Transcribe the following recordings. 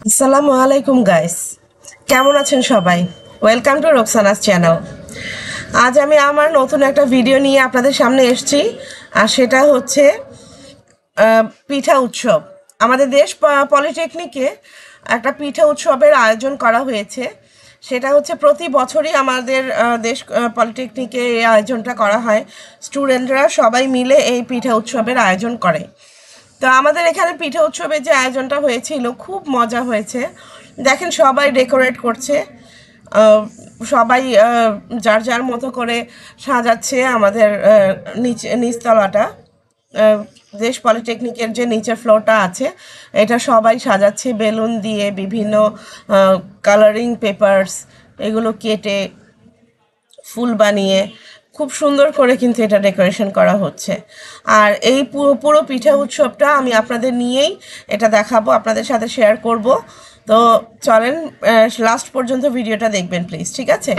আসসালামু আলাইকুম গাইস, কেমন আছেন সবাই? Welcome to Roksana's channel. আজ আমি আমার নতুন একটা ভিডিও নিয়ে আপনাদের সামনে এসেছি, আর সেটা হচ্ছে পিঠা উৎসব। আমাদের দেশ পলিটেকনিকে একটা পিঠা উৎসবের আয়োজন করা হয়েছে। সেটা হচ্ছে প্রতি বছরই আমাদের দেশ পলিটেকনিকে এই আয়োজনটা করা হয়। স্টুডেন্টরা সবাই মিলে এই পিঠা উৎসবের আয়োজন করে। তো আমাদের এখানে পিঠা উৎসবের যে আয়োজনটা হয়েছিল খুব মজা হয়েছে। দেখেন সবাই ডেকোরেট করছে, সবাই যার যার মতো করে সাজাচ্ছে আমাদের নিচতলাটা। দেশ পলিটেকনিকের যে নিচের ফ্লোরটা আছে এটা সবাই সাজাচ্ছে বেলুন দিয়ে, বিভিন্ন কালারিং পেপারস এগুলো কেটে ফুল বানিয়ে খুব সুন্দর করে কিন্তু এটা ডেকোরেশন করা হচ্ছে। আর এই পুরো পিঠা উৎসবটা আমি আপনাদের নিয়েই এটা দেখাবো, আপনাদের সাথে শেয়ার করব। তো চলেন লাস্ট পর্যন্ত ভিডিওটা দেখবেন প্লিজ, ঠিক আছে?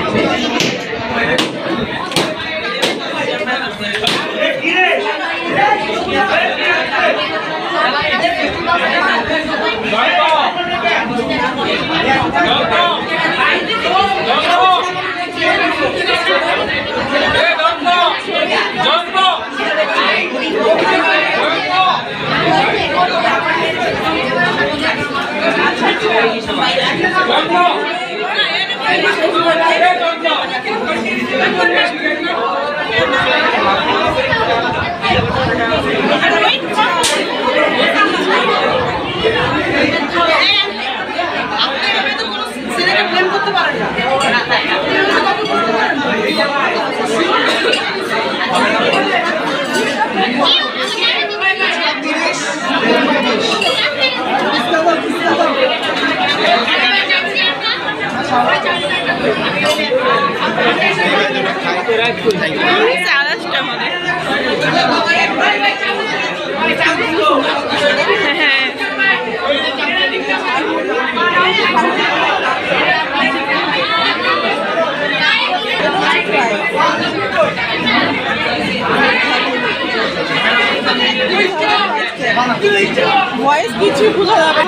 ভয়েস কিছু বোঝা যাবে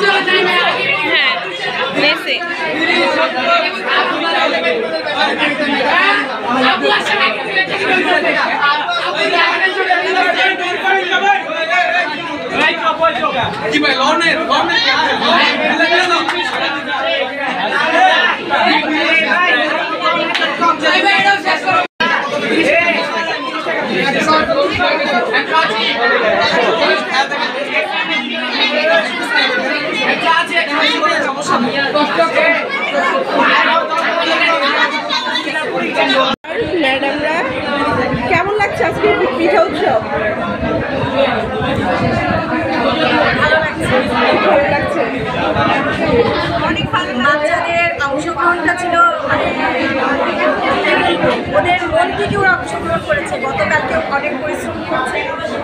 না। হ্যাঁ, মেসে কি ভাই লনের ম্যাডামরা কেমন লাগছে আজকে পিঠা উৎসব? ভালো লাগছে, অনেক ভালো। বাচ্চাদের অংশগ্রহণটা ছিল ওদের মন থেকে ওরা অংশগ্রহণ করেছে। গতকালকেও অনেক পরিশ্রম করছে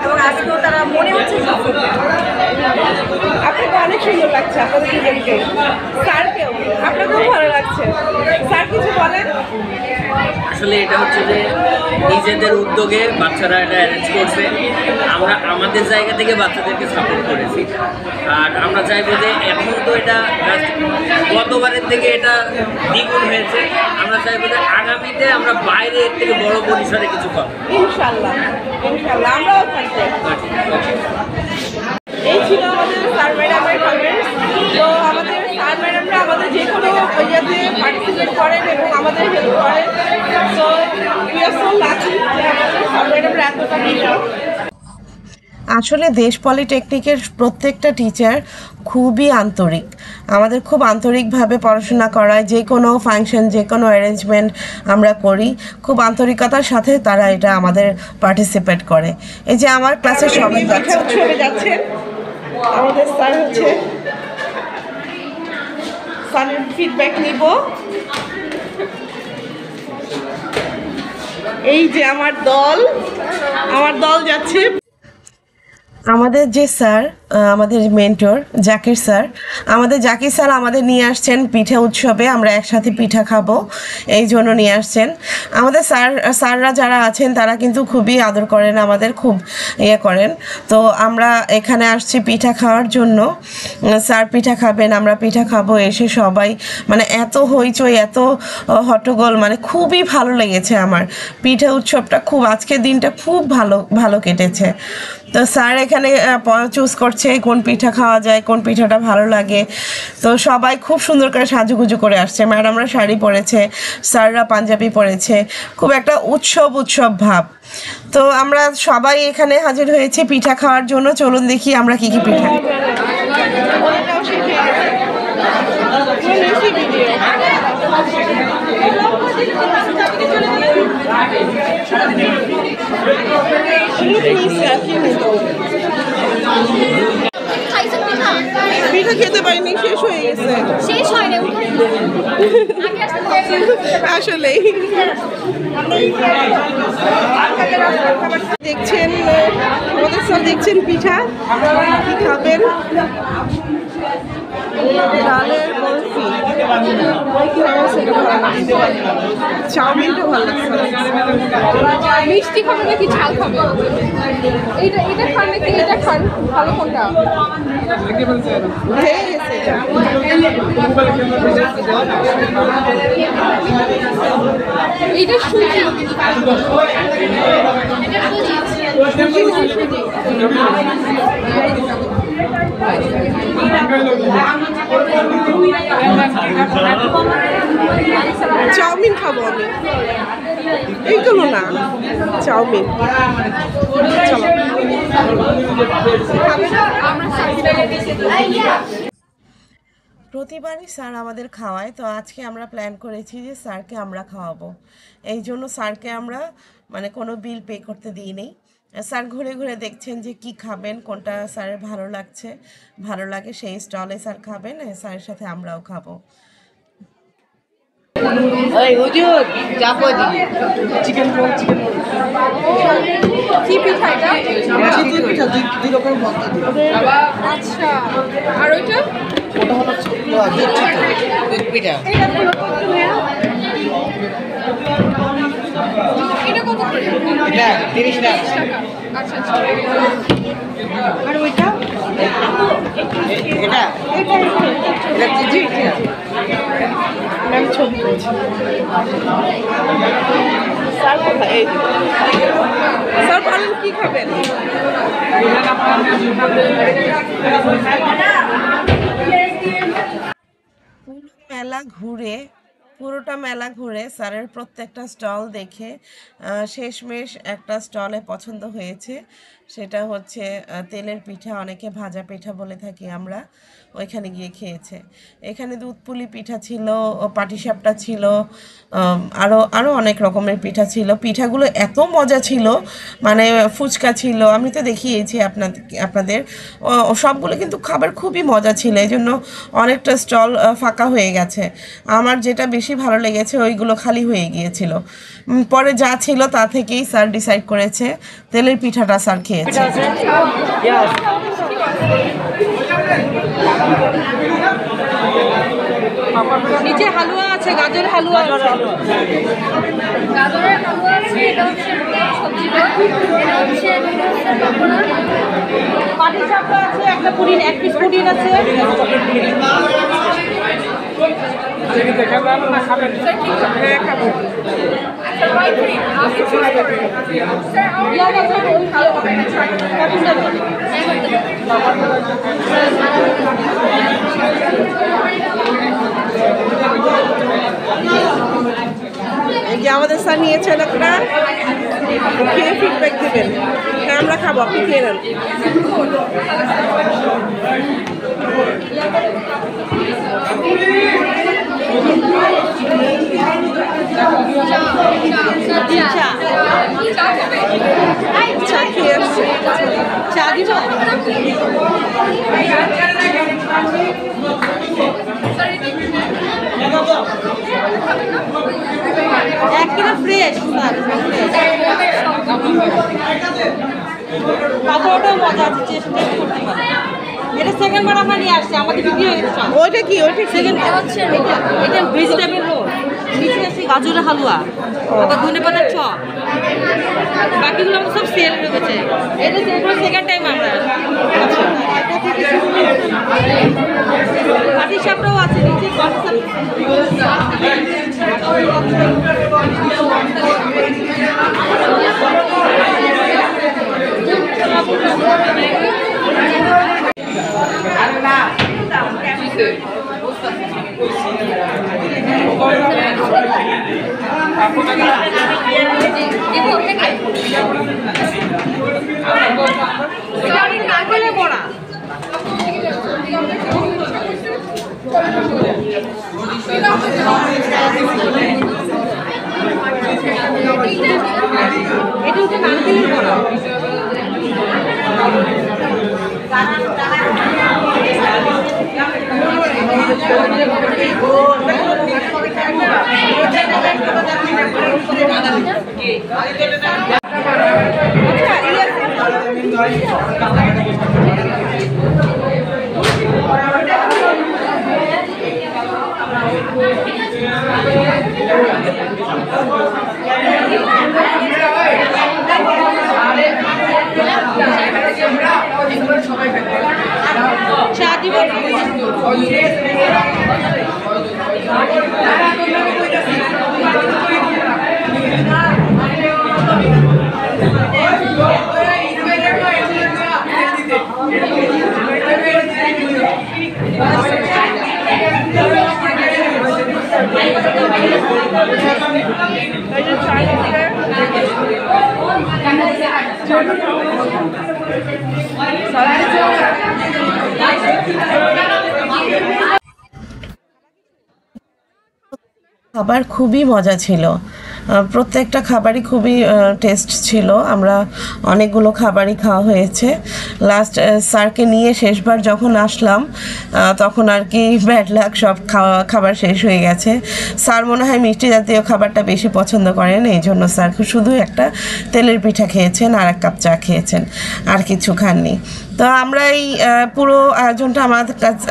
এবং আজকেও তারা মনে হচ্ছে সফল। আপনাকে অনেক সুন্দর লাগছে আপনাদের দুজনকে, স্যারকেও আপনাকেও ভালো লাগছে। স্যার কিছু বলেন। আসলে এটা হচ্ছে যে নিজেদের উদ্যোগে বাচ্চারা এটা অ্যারেঞ্জ করছে, আমরা আমাদের জায়গা থেকে বাচ্চাদেরকে সাপোর্ট করেছি। আর আমরা চাইবো যে এখন তো এটা গতবারের থেকে এটা দ্বিগুণ হয়েছে, আমরা চাইবো যে আগামীতে আমরা বাইরে এর থেকে বড় পরিসরে কিছু করব ইনশাল্লাহ, ইনশাল্লাহ আমরাও থাকবো। এই ছিল আমাদের স্যার ম্যাডামের কমেন্টস। তো আমাদের স্যার ম্যাডামরা আমাদের যে কোনো ইয়েতে পার্টিসিপেট করেন এবং আমাদের হেল্প করেন। So we are so lucky যে আমাদের স্যার ম্যাডামরা এতটা ভালো। আসলে দেশ পলিটেকনিকের প্রত্যেকটা টিচার খুবই আন্তরিক, আমাদের খুব আন্তরিকভাবে পড়াশোনা করায়। যে কোনো ফাংশন, যে কোনো অ্যারেঞ্জমেন্ট আমরা করি খুব আন্তরিকতার সাথে তারা এটা আমাদের পার্টিসিপেট করে। এই যে আমার ক্লাসের সবাই উৎসবে যাচ্ছে, আমাদের স্যার হচ্ছে স্যারের ফিডব্যাক নিব। এই যে আমার দল যাচ্ছে। আমাদের যে স্যার, আমাদের মেন্টর জাকির স্যার, আমাদের নিয়ে আসছেন পিঠা উৎসবে। আমরা একসাথে পিঠা খাবো, এই জন্য নিয়ে আসছেন। আমাদের স্যাররা যারা আছেন তারা কিন্তু খুবই আদর করেন, আমাদের খুব ইয়ে করেন। তো আমরা এখানে আসছি পিঠা খাওয়ার জন্য। স্যার পিঠা খাবেন, আমরা পিঠা খাবো। এসে সবাই মানে এত হইচই, এত হট্টগোল, মানে খুবই ভালো লেগেছে আমার। পিঠা উৎসবটা খুব, আজকের দিনটা খুব ভালো কেটেছে। তো স্যার এখানে চুজ করছে কোন পিঠা খাওয়া যায়, কোন পিঠাটা ভালো লাগে। তো সবাই খুব সুন্দর করে সাজুগুজু করে আসছে। ম্যাডামরা শাড়ি পরেছে, স্যাররা পাঞ্জাবি পরেছে, খুব একটা উৎসব ভাব। তো আমরা সবাই এখানে হাজির হয়েছি পিঠা খাওয়ার জন্য। চলুন দেখি আমরা কি কি পিঠা। পিঠা খেতে পারিনি, শেষ হয়ে গেছে। শেষ হয় না আসলে দেখছেন আমাদের স্যার দেখছেন পিঠা কি খাবেন। ডালের বরফি, চাউমিনটা ভালো লাগছে। মিষ্টি খাবে নাকি ঝাল খাবে? এটা খান নাকি এটা খান? ভালো কোনটা? হয়ে গেছে এটা। এইটা সুজি। চাউমিন খাবো আমি, এইগুলো না, চাউমিন। চলো প্রতিবারই স্যার আমাদের খাওয়ায়, তো আজকে আমরা প্ল্যান করেছি যে স্যারকে আমরা খাওয়াবো। এই জন্য স্যারকে আমরা মানে কোনো বিল পে করতে দিইনি। স্যার ঘুরে ঘুরে দেখছেন যে কি খাবেন, কোনটা স্যারের ভালো লাগে সেই স্টলে স্যার খাবেন, স্যারের সাথে আমরাও খাবো। কি পিঠা এটা? আচ্ছা, আর ওইটা? এটা কত করে? 30 টাকা। আচ্ছা আচ্ছা। আর ওইটা ছবি স্যার কোথায়? স্যার বলেন কি খাবেন? পুরোটা মেলা ঘুরে স্যারের প্রত্যেকটা স্টল দেখে শেষমেশ একটা স্টলে পছন্দ হয়েছে। সেটা হচ্ছে তেলের পিঠা, অনেকে ভাজা পিঠা বলে থাকি আমরা। ওইখানে গিয়ে খেয়েছে। এখানে দুধ পুলি পিঠা ছিল, পাটিসাপটা ছিল, আরও অনেক রকমের পিঠা ছিল। পিঠাগুলো এত মজা ছিল, মানে ফুচকা ছিল, আমি তো দেখিয়েছি আপনাদের। সবগুলো কিন্তু খাবার খুবই মজা ছিল, এই জন্য অনেকটা স্টল ফাঁকা হয়ে গেছে। আমার যেটা বেশি ভালো লেগেছে ওইগুলো খালি হয়ে গিয়েছিল। পরে যা ছিল তা থেকেই স্যার ডিসাইড করেছে তেলের পিঠাটা স্যার খেয়েছে। নিচে হালুয়া আছে, গাজর হালুয়া আছে। গাজরের হালুয়া আছে, এটা হচ্ছে সবজি ডাল, এটা হচ্ছে পাটিসাপটা আছে, একটা পুডিং, এক পিস পুডিং আছে। আমাদের স্যার নিয়েছেন, আপনারা খেয়ে ফিডব্যাক দেবেন। হ্যাঁ আমরা খাবো, আপনি খেয়ে নেন। চা খেয়ে আসছে, চা দিব। এক কিলো ফ্রেশ কাঁকড়াটাও মজা আছে, টেস্ট করতে পারে। এটা সেকেন্ডবার আমরা নিয়ে আসছি, আমাদের বিক্রি হয়ে গেছে। ওইটা কি সেকেন্ড হচ্ছে এটা ভেজিটেবল রোল, নিচে আছে গাজরের হালুয়া, আবার ধনেপাতার চপ, বাকিগুলো আমাদের সব সেল হয়ে গেছে। এটা সেকেন্ড টাইম আমরা পাটি সাপটাও আছে নিচে। নারকেলের বড়া, এটা হচ্ছে নারকেলের বড়া। চা দিব খাবার খুবই মজা ছিল, প্রত্যেকটা খাবারই খুবই টেস্ট ছিল। আমরা অনেকগুলো খাবারই খাওয়া হয়েছে। লাস্ট স্যারকে নিয়ে শেষবার যখন আসলাম তখন আর কি ব্যাড লাক, সব খাবার শেষ হয়ে গেছে। স্যার মনে হয় মিষ্টি জাতীয় খাবারটা বেশি পছন্দ করেন, এই জন্য স্যার শুধু একটা তেলের পিঠা খেয়েছেন আর 1 কাপ চা খেয়েছেন, আর কিছু খাননি। তো আমরা এই পুরো আয়োজনটা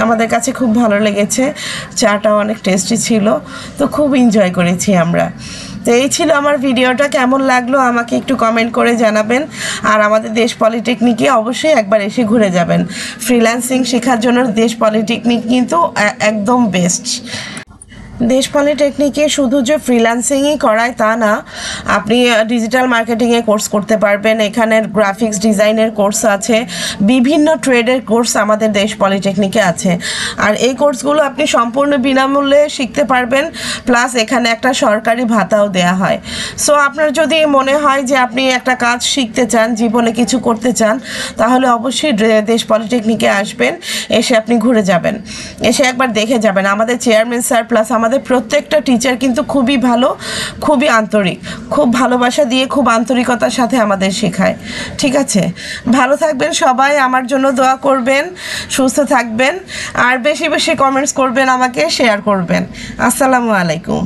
আমাদের কাছে খুব ভালো লেগেছে। চাটাও অনেক টেস্টি ছিল, তো খুব এনজয় করেছি আমরা। তো এই ছিল আমার ভিডিওটা। কেমন লাগলো আমাকে একটু কমেন্ট করে জানাবেন। আর আমাদের দেশ পলিটেকনিকে অবশ্যই একবার এসে ঘুরে যাবেন। ফ্রিল্যান্সিং শেখার জন্য দেশ পলিটেকনিক কিন্তু একদম বেস্ট। দেশ পলিটেকনিকে শুধু যে ফ্রিল্যান্সিংই করায় তা না, আপনি ডিজিটাল মার্কেটিংয়ে কোর্স করতে পারবেন। এখানে গ্রাফিক্স ডিজাইনের কোর্স আছে, বিভিন্ন ট্রেডের কোর্স আমাদের দেশ পলিটেকনিকে আছে। আর এই কোর্সগুলো আপনি সম্পূর্ণ বিনামূল্যে শিখতে পারবেন, প্লাস এখানে একটা সরকারি ভাতাও দেয়া হয়। সো আপনার যদি মনে হয় যে আপনি একটা কাজ শিখতে চান, জীবনে কিছু করতে চান, তাহলে অবশ্যই দেশ পলিটেকনিকে আসবেন, এসে আপনি ঘুরে যাবেন, এসে একবার দেখে যাবেন। আমাদের চেয়ারম্যান স্যার প্লাস আমাদের প্রত্যেকটা টিচার কিন্তু খুবই ভালো, খুবই আন্তরিক, খুব ভালোবাসা দিয়ে খুব আন্তরিকতার সাথে আমাদের শেখায়। ঠিক আছে, ভালো থাকবেন সবাই, আমার জন্য দোয়া করবেন, সুস্থ থাকবেন, আর বেশি বেশি কমেন্টস করবেন, আমাকে শেয়ার করবেন। আসসালামু আলাইকুম।